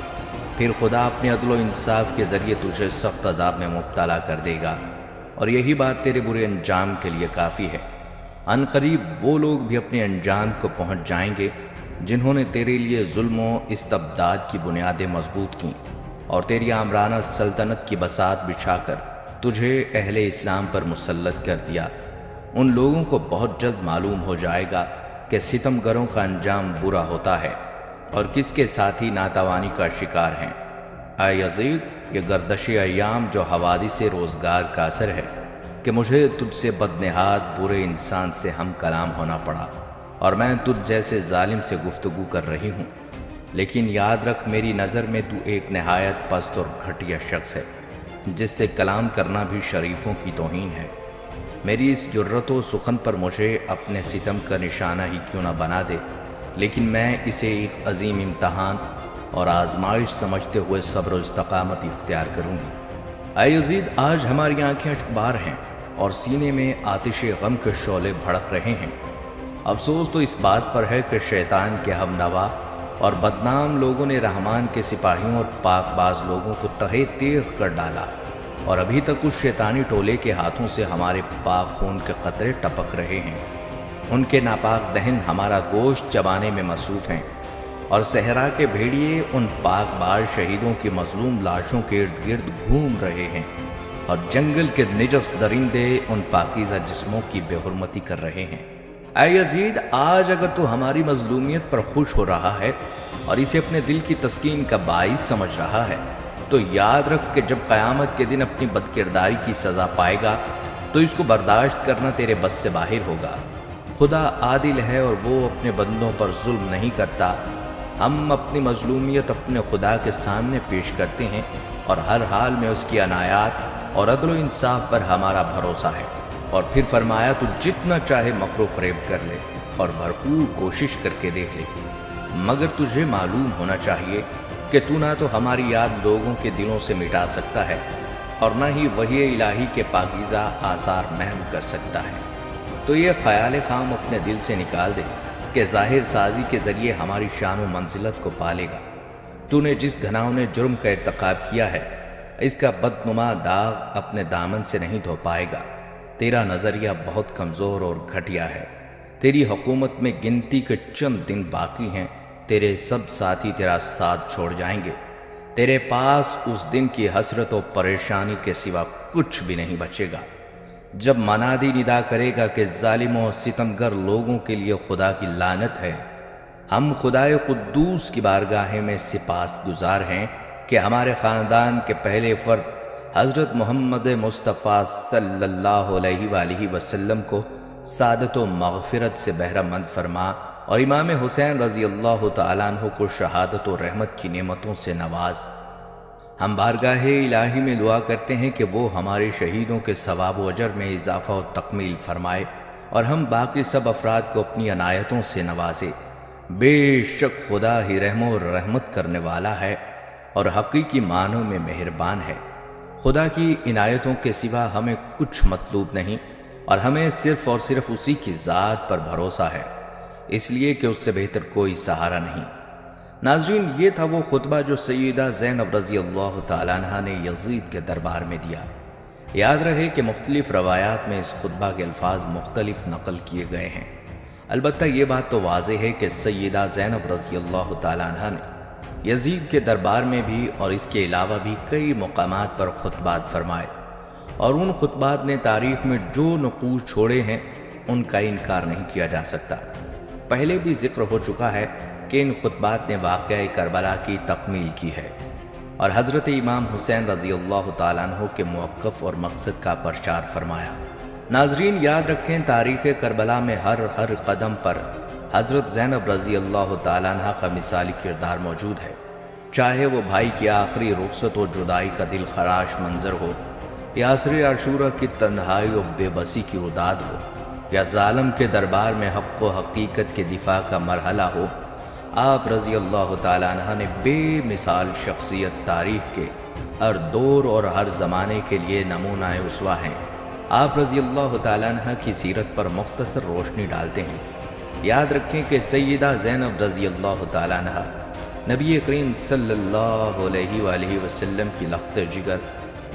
پھر خدا اپنے عدل و انصاف کے ذریعے تجھے سخت عذاب میں مبتلا کر دے گا، اور یہی بات تیرے برے انجام کے لیے کافی ہے۔ ان قریب وہ لوگ بھی اپنے انجام کو پہنچ جائیں گے جنہوں نے تیرے لیے ظلم و استبداد کی بنیادیں مضبوط کیں اور تیری آمرانہ سلطنت کی بساط بچھا کر تجھے اہل اسلام پر مسلط کر دیا۔ ان لوگوں کو بہت جلد معلوم ہو جائے گا کہ ستم گروں کا انجام برا ہوتا ہے اور کس کے ساتھی ناتوانی کا شکار ہیں۔ اے یزید، یہ گردش ایام جو حوادث روزگار کا اثر ہے کہ مجھے تجھ سے بدنہاد برے انسان سے ہم کلام ہونا پڑا، اور میں تجھ جیسے ظالم سے گفتگو کر رہی ہوں، لیکن یاد رکھ میری نظر میں تو ایک نہایت پست اور گھٹیا شخص ہے جس سے کلام کرنا بھی شریفوں کی توہین ہے۔ میری اس جرت و سخن پر مجھے اپنے ستم کا نشانہ ہی کیوں نہ بنا دے، لیکن میں اسے ایک عظیم امتحان اور آزمائش سمجھتے ہوئے صبر و استقامت اختیار کروں گی۔ اے یزید، آج ہماری آنکھیں اشکبار ہیں اور سینے میں آتش غم کے شعلے بھڑک رہے ہیں۔ افسوس تو اس بات پر ہے کہ شیطان کے ہم نوا اور بدنام لوگوں نے رحمان کے سپاہیوں اور پاک باز لوگوں کو تہے تیغ کر ڈالا، اور ابھی تک اس شیطانی ٹولے کے ہاتھوں سے ہمارے پاک خون کے قطرے ٹپک رہے ہیں۔ ان کے ناپاک دہن ہمارا گوشت چبانے میں مصروف ہیں، اور صحرا کے بھیڑیے ان پاک باز شہیدوں کی مظلوم لاشوں کے ارد گرد گھوم رہے ہیں، اور جنگل کے نجس درندے ان پاکیزہ جسموں کی بے حرمتی کر رہے ہیں۔ اے یزید، آج اگر تو ہماری مظلومیت پر خوش ہو رہا ہے اور اسے اپنے دل کی تسکین کا باعث سمجھ رہا ہے، تو یاد رکھ کہ جب قیامت کے دن اپنی بدکرداری کی سزا پائے گا تو اس کو برداشت کرنا تیرے بس سے باہر ہوگا۔ خدا عادل ہے اور وہ اپنے بندوں پر ظلم نہیں کرتا۔ ہم اپنی مظلومیت اپنے خدا کے سامنے پیش کرتے ہیں، اور ہر حال میں اس کی عنایات اور عدل و انصاف پر ہمارا بھروسہ ہے۔ اور پھر فرمایا، تو جتنا چاہے مکر و فریب کر لے اور بھرپور کوشش کر کے دیکھ لے، مگر تجھے معلوم ہونا چاہیے کہ تو نہ تو ہماری یاد لوگوں کے دلوں سے مٹا سکتا ہے اور نہ ہی وحی الہی کے پاکیزہ آثار محو کر سکتا ہے۔ تو یہ خیال خام اپنے دل سے نکال دے کہ ظاہر سازی کے ذریعے ہماری شان و منزلت کو پالے گا۔ تو نے جس گھناؤنے جرم کا ارتکاب کیا ہے، اس کا بدنما داغ اپنے دامن سے نہیں دھو پائے گا۔ تیرا نظریہ بہت کمزور اور گھٹیا ہے۔ تیری حکومت میں گنتی کے چند دن باقی ہیں، تیرے سب ساتھی تیرا ساتھ چھوڑ جائیں گے۔ تیرے پاس اس دن کی حسرت و پریشانی کے سوا کچھ بھی نہیں بچے گا، جب منادی ندا کرے گا کہ ظالموں و ستمگر لوگوں کے لیے خدا کی لعنت ہے۔ ہم خدائے قدوس کی بارگاہ میں سپاس گزار ہیں کہ ہمارے خاندان کے پہلے فرد حضرت محمد مصطفیٰ صلی اللہ علیہ وآلہ وسلم کو سعادت و مغفرت سے بہرہ مند فرما، اور امام حسین رضی اللہ تعالیٰ عنہ کو شہادت و رحمت کی نعمتوں سے نواز۔ ہم بارگاہ الہی میں دعا کرتے ہیں کہ وہ ہمارے شہیدوں کے ثواب و اجر میں اضافہ و تکمیل فرمائے، اور ہم باقی سب افراد کو اپنی عنایتوں سے نوازے۔ بے شک خدا ہی رحم و رحمت کرنے والا ہے اور حقیقی معنوں میں مہربان ہے۔ خدا کی عنایتوں کے سوا ہمیں کچھ مطلوب نہیں، اور ہمیں صرف اور صرف اسی کی ذات پر بھروسہ ہے، اس لیے کہ اس سے بہتر کوئی سہارا نہیں۔ ناظرین، یہ تھا وہ خطبہ جو سیدہ زینب رضی اللہ تعالیٰ عنہ نے یزید کے دربار میں دیا۔ یاد رہے کہ مختلف روایات میں اس خطبہ کے الفاظ مختلف نقل کیے گئے ہیں، البتہ یہ بات تو واضح ہے کہ سیدہ زینب رضی اللہ تعالیٰ عنہ نے یزید کے دربار میں بھی اور اس کے علاوہ بھی کئی مقامات پر خطبات فرمائے، اور ان خطبات نے تاریخ میں جو نقوش چھوڑے ہیں ان کا انکار نہیں کیا جا سکتا۔ پہلے بھی ذکر ہو چکا ہے کہ ان خطبات نے واقعہ کربلا کی تکمیل کی ہے، اور حضرت امام حسین رضی اللہ تعالیٰ عنہ کے موقف اور مقصد کا پرچار فرمایا۔ ناظرین، یاد رکھیں، تاریخ کربلا میں ہر قدم پر حضرت زینب رضی اللہ تعالیٰ عنہ کا مثالی کردار موجود ہے، چاہے وہ بھائی کی آخری رخصت و جدائی کا دل خراش منظر ہو، یا عصر عاشورہ کی تنہائی و بے بسی کی رداد ہو، یا ظالم کے دربار میں حق و حقیقت کے دفاع کا مرحلہ ہو۔ آپ رضی اللہ تعالیٰ عنہ نے بے مثال شخصیت تاریخ کے ہر دور اور ہر زمانے کے لیے نمونہ اسوہ ہیں۔ آپ رضی اللہ تعالیٰ عنہ کی سیرت پر مختصر روشنی ڈالتے ہیں۔ یاد رکھیں کہ سیدہ زینب رضی اللہ تعالیٰ عنہ نبی کریم صلی اللہ علیہ وآلہ وسلم کی لخت جگر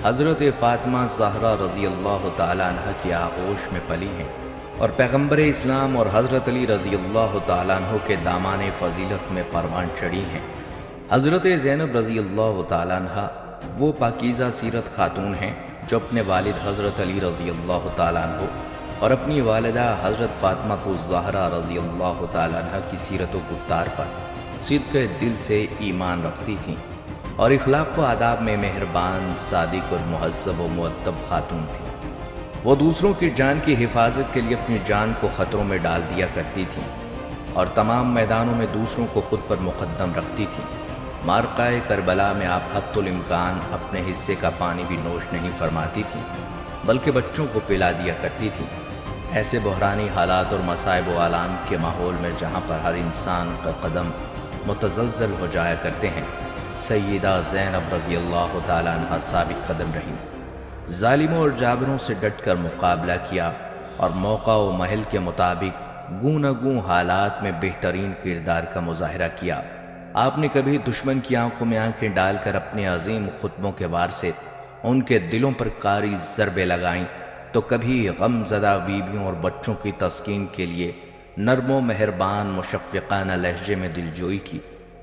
حضرت فاطمہ زہرا رضی اللہ تعالیٰ عنہ کی آغوش میں پلی ہیں، اور پیغمبر اسلام اور حضرت علی رضی اللہ تعالیٰ عنہ کے دامان فضیلت میں پروان چڑھی ہیں۔ حضرت زینب رضی اللہ تعالیٰ عنہ وہ پاکیزہ سیرت خاتون ہیں جو اپنے والد حضرت علی رضی اللہ تعالیٰ عنہ اور اپنی والدہ حضرت فاطمہ الزہرا رضی اللہ تعالیٰ عنہ کی سیرت و گفتار پر صدق دل سے ایمان رکھتی تھیں، اور اخلاق و آداب میں مہربان، صادق اور مہذب و مؤدب خاتون تھیں۔ وہ دوسروں کی جان کی حفاظت کے لیے اپنی جان کو خطروں میں ڈال دیا کرتی تھیں، اور تمام میدانوں میں دوسروں کو خود پر مقدم رکھتی تھیں۔ معرکہ کربلا میں آپ حتی الامکان اپنے حصے کا پانی بھی نوش نہیں فرماتی تھیں، بلکہ بچوں کو پلا دیا کرتی تھی۔ ایسے بحرانی حالات اور مصائب و آلام کے ماحول میں جہاں پر ہر انسان کا قدم متزلزل ہو جایا کرتے ہیں، سیدہ زینب رضی اللہ تعالیٰ عنہ ثابت قدم رہیں، ظالموں اور جابروں سے ڈٹ کر مقابلہ کیا اور موقع و محل کے مطابق گوں نہ گوں حالات میں بہترین کردار کا مظاہرہ کیا۔ آپ نے کبھی دشمن کی آنکھوں میں آنکھیں ڈال کر اپنے عظیم خطبوں کے وار سے ان کے دلوں پر کاری ضربیں لگائیں، تو کبھی غم زدہ بیویوں اور بچوں کی تسکین کے لیے نرم و مہربان مشفقانہ لہجے میں دلجوئی کی،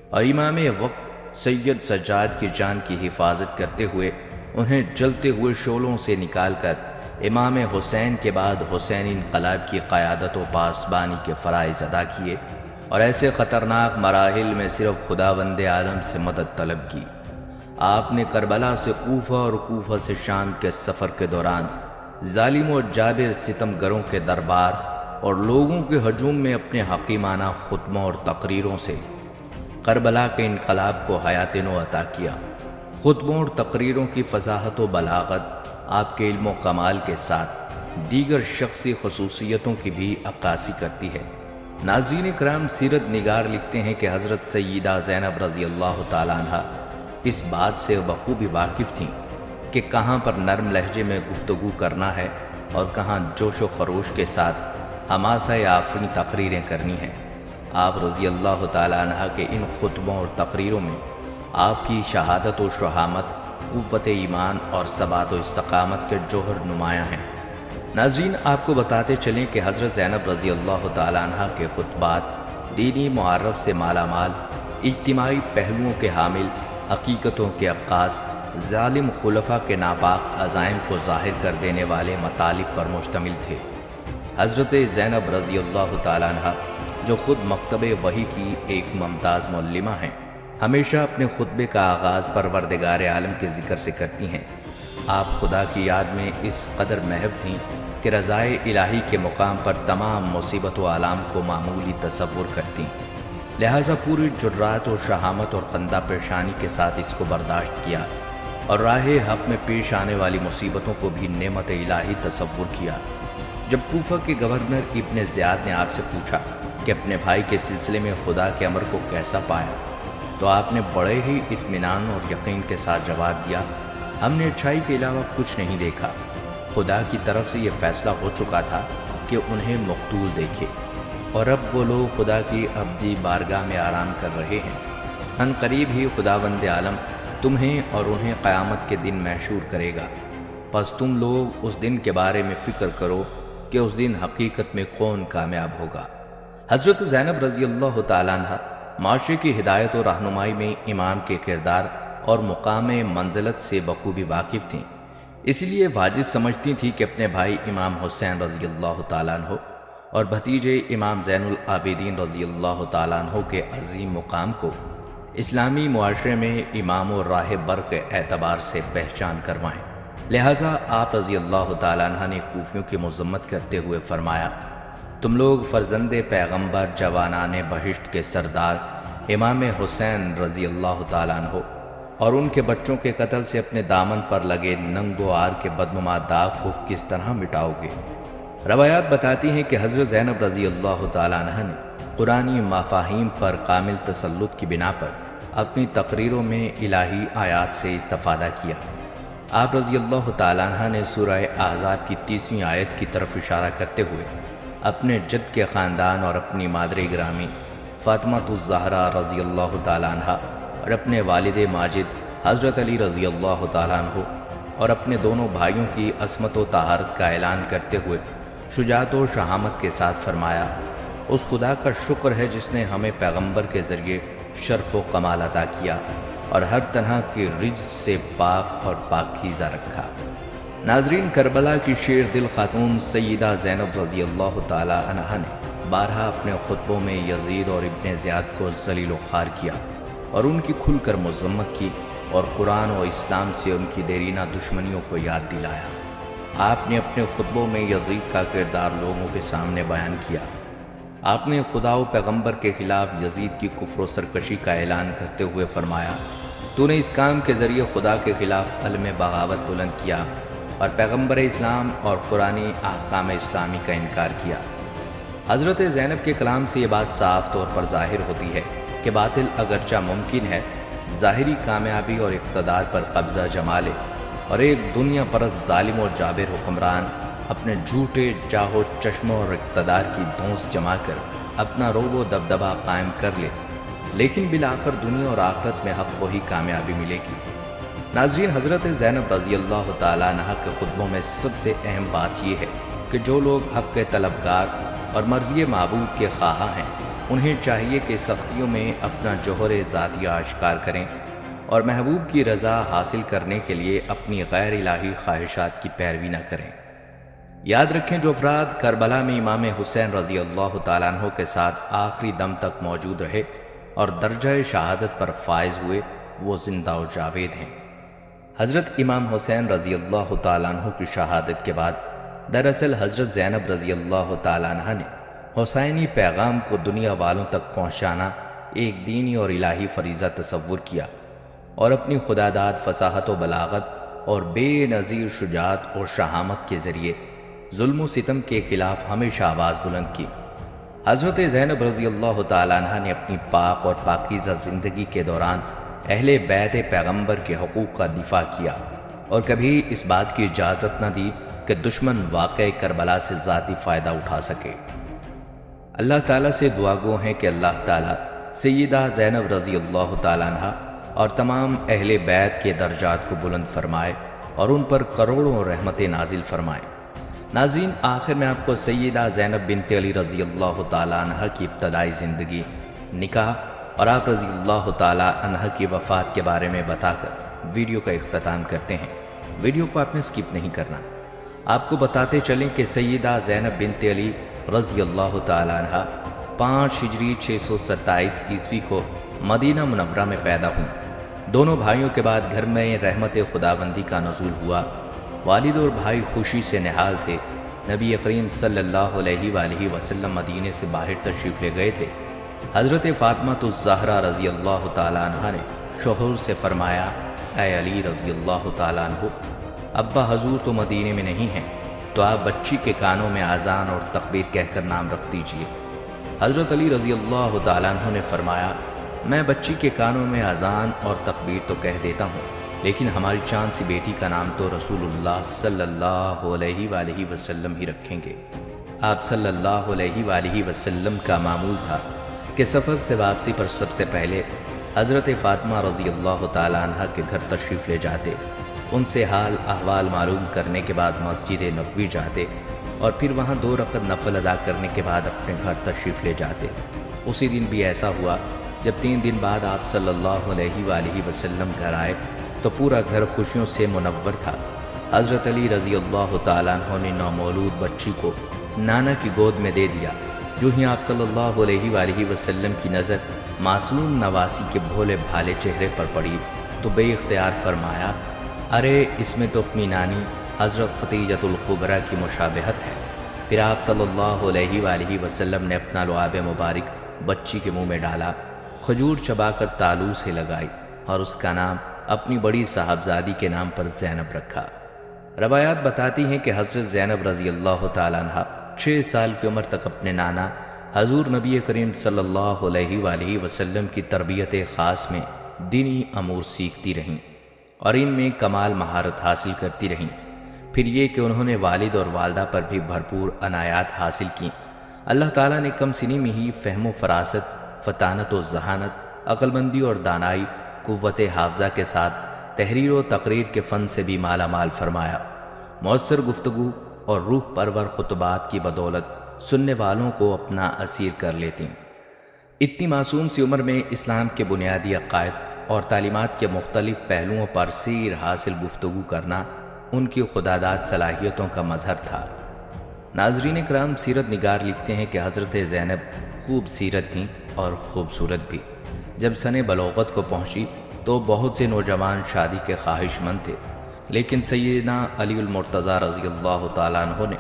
اور امام وقت سید سجاد کی جان کی حفاظت کرتے ہوئے انہیں جلتے ہوئے شعلوں سے نکال کر امام حسین کے بعد حسین انقلاب کی قیادت و پاسبانی کے فرائض ادا کیے، اور ایسے خطرناک مراحل میں صرف خداوند عالم سے مدد طلب کی۔ آپ نے کربلا سے کوفہ اور کوفہ سے شام کے سفر کے دوران ظالم و جابر ستم گروں کے دربار اور لوگوں کے ہجوم میں اپنے حکیمانہ خطبوں اور تقریروں سے کربلا کے انقلاب کو حیات نو عطا کیا۔ خطبوں اور تقریروں کی فصاحت و بلاغت آپ کے علم و کمال کے ساتھ دیگر شخصی خصوصیتوں کی بھی عکاسی کرتی ہے۔ ناظرین کرام، سیرت نگار لکھتے ہیں کہ حضرت سیدہ زینب رضی اللہ تعالیٰ عنہ اس بات سے بخوبی واقف تھیں کہ کہاں پر نرم لہجے میں گفتگو کرنا ہے اور کہاں جوش و خروش کے ساتھ حماسہ آفریں تقریریں کرنی ہیں۔ آپ رضی اللہ تعالیٰ عنہ کے ان خطبوں اور تقریروں میں آپ کی شہادت و شہامت، قوت ایمان اور ثبات و استقامت کے جوہر نمایاں ہیں۔ ناظرین، آپ کو بتاتے چلیں کہ حضرت زینب رضی اللہ تعالیٰ عنہ کے خطبات دینی معرف سے مالا مال، اجتماعی پہلوؤں کے حامل، حقیقتوں کے عکاس، ظالم خلفاء کے ناپاک عزائم کو ظاہر کر دینے والے مطالب پر مشتمل تھے۔ حضرت زینب رضی اللہ تعالیٰ عنہ، جو خود مکتب وحی کی ایک ممتاز معلمہ ہیں، ہمیشہ اپنے خطبے کا آغاز پروردگار عالم کے ذکر سے کرتی ہیں۔ آپ خدا کی یاد میں اس قدر محو تھیں کہ رضائے الہی کے مقام پر تمام مصیبت و آلام کو معمولی تصور کرتیں، لہٰذا پوری جرات و شہامت اور خندہ پیشانی کے ساتھ اس کو برداشت کیا، اور راہ حق میں پیش آنے والی مصیبتوں کو بھی نعمت الہی تصور کیا۔ جب کوفہ کے گورنر ابن زیاد نے آپ سے پوچھا کہ اپنے بھائی کے سلسلے میں خدا کے امر کو کیسا پایا، تو آپ نے بڑے ہی اطمینان اور یقین کے ساتھ جواب دیا، ہم نے اچھائی کے علاوہ کچھ نہیں دیکھا۔ خدا کی طرف سے یہ فیصلہ ہو چکا تھا کہ انہیں مقتول دیکھے، اور اب وہ لوگ خدا کی ابدی بارگاہ میں آرام کر رہے ہیں۔ ان قریب ہی خداوند عالم تمہیں اور انہیں قیامت کے دن محشور کرے گا، پس تم لوگ اس دن کے بارے میں فکر کرو کہ اس دن حقیقت میں کون کامیاب ہوگا۔ حضرت زینب رضی اللہ تعالیٰ عنہ معاشرے کی ہدایت و رہنمائی میں امام کے کردار اور مقام منزلت سے بخوبی واقف تھیں، اس لیے واجب سمجھتی تھیں کہ اپنے بھائی امام حسین رضی اللہ تعالیٰ عنہ اور بھتیجے امام زین العابدین رضی اللہ تعالیٰ عنہ کے عظیم مقام کو اسلامی معاشرے میں امام و راہ بر کے اعتبار سے پہچان کروائیں۔ لہٰذا آپ رضی اللہ تعالیٰ عنہ نے کوفیوں کی مذمت کرتے ہوئے فرمایا، تم لوگ فرزند پیغمبر جوانان بہشت کے سردار امام حسین رضی اللہ تعالیٰ عنہ اور ان کے بچوں کے قتل سے اپنے دامن پر لگے ننگ و عار کے بدنما داغ کو کس طرح مٹاؤ گے؟ روایات بتاتی ہیں کہ حضرت زینب رضی اللہ تعالیٰ عنہ نے قرآنی مفاہیم پر کامل تسلط کی بنا پر اپنی تقریروں میں الہی آیات سے استفادہ کیا۔ آپ رضی اللہ تعالیٰ عنہ نے سورہ احزاب کی 30ویں آیت کی طرف اشارہ کرتے ہوئے اپنے جد کے خاندان اور اپنی مادر گرامی فاطمہ الزہرا رضی اللہ تعالیٰ عنہ اور اپنے والد ماجد حضرت علی رضی اللہ تعالیٰ عنہ اور اپنے دونوں بھائیوں کی عصمت و طہارت کا اعلان کرتے ہوئے شجاعت و شہامت کے ساتھ فرمایا، اس خدا کا شکر ہے جس نے ہمیں پیغمبر کے ذریعے شرف و کمال عطا کیا اور ہر طرح کی رجس سے پاک اور پاکیزہ رکھا۔ ناظرین، کربلا کی شیر دل خاتون سیدہ زینب رضی اللہ تعالی عنہا نے بارہا اپنے خطبوں میں یزید اور ابن زیاد کو ذلیل و خوار کیا اور ان کی کھل کر مذمت کی اور قرآن و اسلام سے ان کی دیرینہ دشمنیوں کو یاد دلایا۔ آپ نے اپنے خطبوں میں یزید کا کردار لوگوں کے سامنے بیان کیا۔ آپ نے خدا و پیغمبر کے خلاف یزید کی کفر و سرکشی کا اعلان کرتے ہوئے فرمایا، تو نے اس کام کے ذریعے خدا کے خلاف علم بغاوت بلند کیا اور پیغمبر اسلام اور قرآنی احکام اسلامی کا انکار کیا۔ حضرت زینب کے کلام سے یہ بات صاف طور پر ظاہر ہوتی ہے کہ باطل اگرچہ ممکن ہے ظاہری کامیابی اور اقتدار پر قبضہ جما لے، اور ایک دنیا پرست ظالم و جابر حکمران اپنے جھوٹے جاہ و چشموں اور اقتدار کی دھونس جما کر اپنا روب و دبدبہ قائم کر لے، لیکن بالآخر دنیا اور آخرت میں حق کو ہی کامیابی ملے گی۔ ناظرین، حضرت زینب رضی اللہ تعالیٰ عنہ کے خطبوں میں سب سے اہم بات یہ ہے کہ جو لوگ حق کے طلبگار اور مرضی معبود کے خواہاں ہیں، انہیں چاہیے کہ سختیوں میں اپنا جوہر ذاتی آشکار کریں اور محبوب کی رضا حاصل کرنے کے لیے اپنی غیر الہی خواہشات کی پیروی نہ کریں۔ یاد رکھیں، جو افراد کربلا میں امام حسین رضی اللہ تعالیٰ عنہ کے ساتھ آخری دم تک موجود رہے اور درجہ شہادت پر فائز ہوئے، وہ زندہ و جاوید ہیں۔ حضرت امام حسین رضی اللہ تعالیٰ عنہ کی شہادت کے بعد دراصل حضرت زینب رضی اللہ تعالیٰ عنہ نے حسینی پیغام کو دنیا والوں تک پہنچانا ایک دینی اور الہی فریضہ تصور کیا، اور اپنی خداداد فصاحت و بلاغت اور بے نظیر شجاعت اور شہامت کے ذریعے ظلم و ستم کے خلاف ہمیشہ آواز بلند کی۔ حضرت زینب رضی اللہ تعالیٰ عنہ نے اپنی پاک اور پاکیزہ زندگی کے دوران اہل بیت پیغمبر کے حقوق کا دفاع کیا، اور کبھی اس بات کی اجازت نہ دی کہ دشمن واقعہ کربلا سے ذاتی فائدہ اٹھا سکے۔ اللہ تعالیٰ سے دعا گو ہیں کہ اللہ تعالیٰ سیدہ زینب رضی اللہ تعالیٰ عنہ اور تمام اہل بیت کے درجات کو بلند فرمائے اور ان پر کروڑوں رحمتیں نازل فرمائے۔ ناظرین، آخر میں آپ کو سیدہ زینب بنت علی رضی اللہ تعالیٰ عنہ کی ابتدائی زندگی، نکاح اور آپ رضی اللہ تعالیٰ عنہ کی وفات کے بارے میں بتا کر ویڈیو کا اختتام کرتے ہیں۔ ویڈیو کو آپ نے سکپ نہیں کرنا۔ آپ کو بتاتے چلیں کہ سیدہ زینب بنت علی رضی اللہ تعالیٰ عنہ 5 ہجری 627 عیسوی کو مدینہ منورہ میں پیدا ہوئیں۔ دونوں بھائیوں کے بعد گھر میں رحمت خداوندی کا نزول ہوا۔ والد اور بھائی خوشی سے نہال تھے۔ نبی کریم صلی اللہ علیہ وآلہ وسلم مدینے سے باہر تشریف لے گئے تھے۔ حضرت فاطمہ الزہرا رضی اللہ تعالیٰ عنہ نے شوہر سے فرمایا، اے علی رضی اللہ تعالیٰ عنہ، ابا حضور تو مدینے میں نہیں ہیں، تو آپ بچی کے کانوں میں اذان اور تکبیر کہہ کر نام رکھ دیجئے۔ حضرت علی رضی اللہ تعالیٰ عنہ نے فرمایا، میں بچی کے کانوں میں اذان اور تکبیر تو کہہ دیتا ہوں، لیکن ہماری چاند سی بیٹی کا نام تو رسول اللہ صلی اللہ علیہ وآلہ وسلم ہی رکھیں گے۔ آپ صلی اللہ علیہ وآلہ وسلم کا معمول تھا کہ سفر سے واپسی پر سب سے پہلے حضرت فاطمہ رضی اللہ تعالیٰ عنہ کے گھر تشریف لے جاتے، ان سے حال احوال معلوم کرنے کے بعد مسجد نبوی جاتے، اور پھر وہاں 2 رکعت نفل ادا کرنے کے بعد اپنے گھر تشریف لے جاتے۔ اسی دن بھی ایسا ہوا۔ جب 3 دن بعد آپ صلی اللہ علیہ وآلہ وسلم گھر آئے تو پورا گھر خوشیوں سے منور تھا۔ حضرت علی رضی اللہ تعالیٰ عنہ نے نومولود بچی کو نانا کی گود میں دے دیا۔ جو ہی آپ صلی اللہ علیہ وآلہ وسلم کی نظر معصوم نواسی کے بھولے بھالے چہرے پر پڑی تو بے اختیار فرمایا، ارے اس میں تو اپنی نانی حضرت خدیجۃ الکبریٰ کی مشابہت ہے۔ پھر آپ صلی اللہ علیہ وآلہ وسلم نے اپنا لعاب مبارک بچی کے منہ میں ڈالا، کھجور چبا کر تالو سے لگائی اور اس کا نام اپنی بڑی صاحبزادی کے نام پر زینب رکھا۔ روایات بتاتی ہیں کہ حضرت زینب رضی اللہ تعالیٰ عنہ 6 سال کی عمر تک اپنے نانا حضور نبی کریم صلی اللہ علیہ وآلہ وسلم کی تربیت خاص میں دینی امور سیکھتی رہیں اور ان میں کمال مہارت حاصل کرتی رہیں۔ پھر یہ کہ انہوں نے والد اور والدہ پر بھی بھرپور عنایات حاصل کیں۔ اللہ تعالیٰ نے کم سنی میں ہی فہم و فراست، فطانت و ذہانت، عقل مندی اور دانائی، قوت حافظہ کے ساتھ تحریر و تقریر کے فن سے بھی مالا مال فرمایا۔ مؤثر گفتگو اور روح پرور خطبات کی بدولت سننے والوں کو اپنا اسیر کر لیتی۔ اتنی معصوم سی عمر میں اسلام کے بنیادی عقائد اور تعلیمات کے مختلف پہلوؤں پر سیر حاصل گفتگو کرنا ان کی خداداد صلاحیتوں کا مظہر تھا۔ ناظرین کرام، سیرت نگار لکھتے ہیں کہ حضرت زینب خوب سیرت تھیں اور خوبصورت بھی۔ جب سن بلوغت کو پہنچی تو بہت سے نوجوان شادی کے خواہش مند تھے، لیکن سیدنا علی المرتضیٰ رضی اللہ تعالیٰ عنہ نے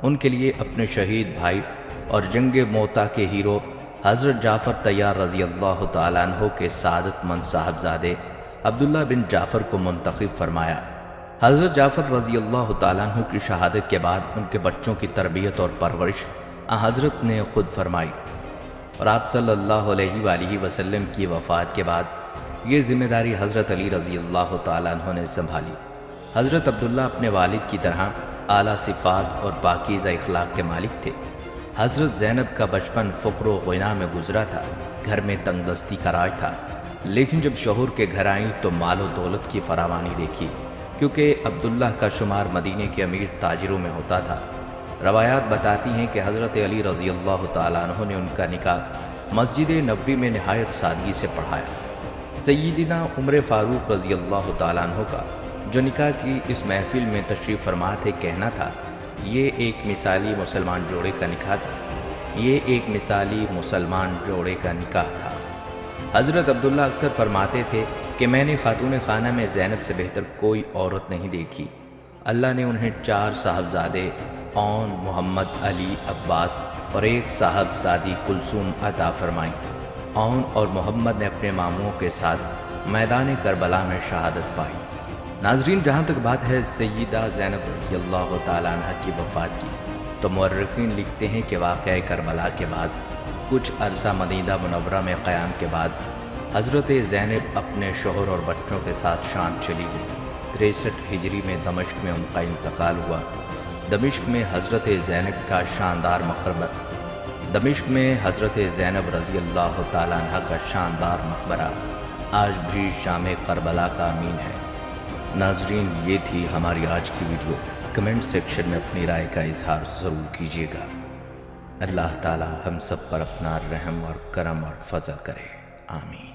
ان کے لیے اپنے شہید بھائی اور جنگ موتا کے ہیرو حضرت جعفر طیار رضی اللہ تعالیٰ عنہ کے سعادت مند صاحبزادے عبداللہ بن جعفر کو منتخب فرمایا۔ حضرت جعفر رضی اللہ تعالیٰ عنہ کی شہادت کے بعد ان کے بچوں کی تربیت اور پرورش حضرت نے خود فرمائی، اور آپ صلی اللہ علیہ وآلہ وسلم کی وفات کے بعد یہ ذمہ داری حضرت علی رضی اللہ تعالیٰ عنہ نے سنبھالی۔ حضرت عبداللہ اپنے والد کی طرح اعلیٰ صفات اور پاکیزہ اخلاق کے مالک تھے۔ حضرت زینب کا بچپن فقر و غنا میں گزرا تھا، گھر میں تنگ دستی کا راج تھا، لیکن جب شوہر کے گھر آئیں تو مال و دولت کی فراوانی دیکھی، کیونکہ عبداللہ کا شمار مدینے کے امیر تاجروں میں ہوتا تھا۔ روایات بتاتی ہیں کہ حضرت علی رضی اللہ تعالیٰ عنہ نے ان کا نکاح مسجد نبوی میں نہایت سادگی سے پڑھایا۔ سیدنا عمر فاروق رضی اللہ تعالیٰ عنہ کا جو نکاح کی اس محفل میں تشریف فرما تھے کہنا تھا، یہ ایک مثالی مسلمان جوڑے کا نکاح تھا، یہ ایک مثالی مسلمان جوڑے کا نکاح تھا۔ حضرت عبداللہ اکثر فرماتے تھے کہ میں نے خاتون خانہ میں زینب سے بہتر کوئی عورت نہیں دیکھی۔ اللہ نے انہیں 4 صاحبزادے اون، محمد، علی، عباس اور ایک صاحبزادی کلثوم عطا فرمائیں۔ اون اور محمد نے اپنے ماموں کے ساتھ میدان کربلا میں شہادت پائی۔ ناظرین، جہاں تک بات ہے سیدہ زینب رضی اللہ تعالیٰ عنہ کی وفات کی، تو مورخین لکھتے ہیں کہ واقعہ کربلا کے بعد کچھ عرصہ مدینہ منورہ میں قیام کے بعد حضرت زینب اپنے شوہر اور بچوں کے ساتھ شام چلی گئی۔ 63 ہجری میں دمشق میں ان کا انتقال ہوا۔ دمشق میں حضرت زینب کا شاندار مقبرہ دمشق میں حضرت زینب رضی اللہ تعالیٰ عنہ کا شاندار مقبرہ آج بھی شام کربلا کا امین ہے۔ ناظرین، یہ تھی ہماری آج کی ویڈیو۔ کمنٹ سیکشن میں اپنی رائے کا اظہار ضرور کیجیے گا۔ اللہ تعالی ہم سب پر اپنا رحم اور کرم اور فضل کرے، آمین۔